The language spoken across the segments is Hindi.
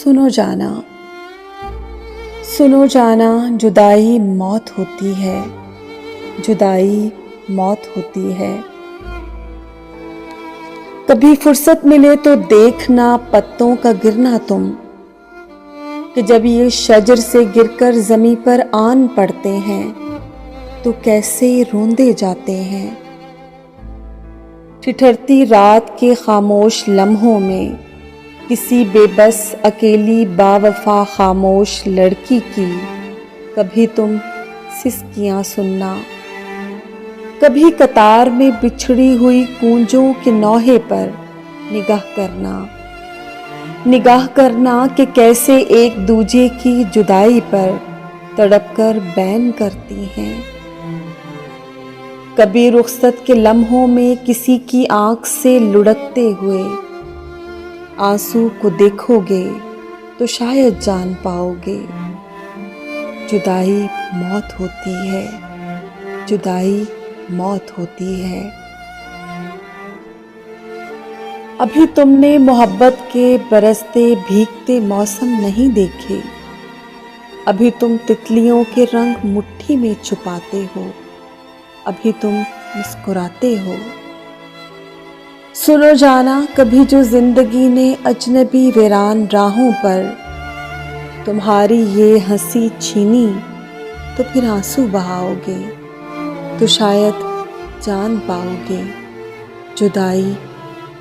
सुनो जाना, सुनो जाना, जुदाई मौत होती है, जुदाई मौत होती है। कभी फुर्सत मिले तो देखना पत्तों का गिरना तुम, कि जब ये शजर से गिरकर ज़मीं पर आन पड़ते हैं तो कैसे रोंदे जाते हैं। ठिठुरती रात के खामोश लम्हों में किसी बेबस अकेली बावफा खामोश लड़की की कभी तुम सिसकियां सुनना, कभी कतार में बिछड़ी हुई कूंजों के नौहे पर निगाह करना कि कैसे एक दूजे की जुदाई पर तड़पकर बैन करती हैं। कभी रुखसत के लम्हों में किसी की आंख से लुढ़कते हुए आंसू को देखोगे तो शायद जान पाओगे, जुदाई मौत होती है, जुदाई मौत होती है। अभी तुमने मोहब्बत के बरसते भीगते मौसम नहीं देखे, अभी तुम तितलियों के रंग मुट्ठी में छुपाते हो, अभी तुम मुस्कुराते हो। सुनो जाना, कभी जो जिंदगी ने अजनबी वीरान राहों पर तुम्हारी ये हंसी छीनी तो फिर आंसू बहाओगे तो शायद जान पाओगे, जुदाई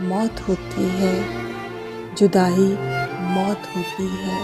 मौत होती है, जुदाई मौत होती है।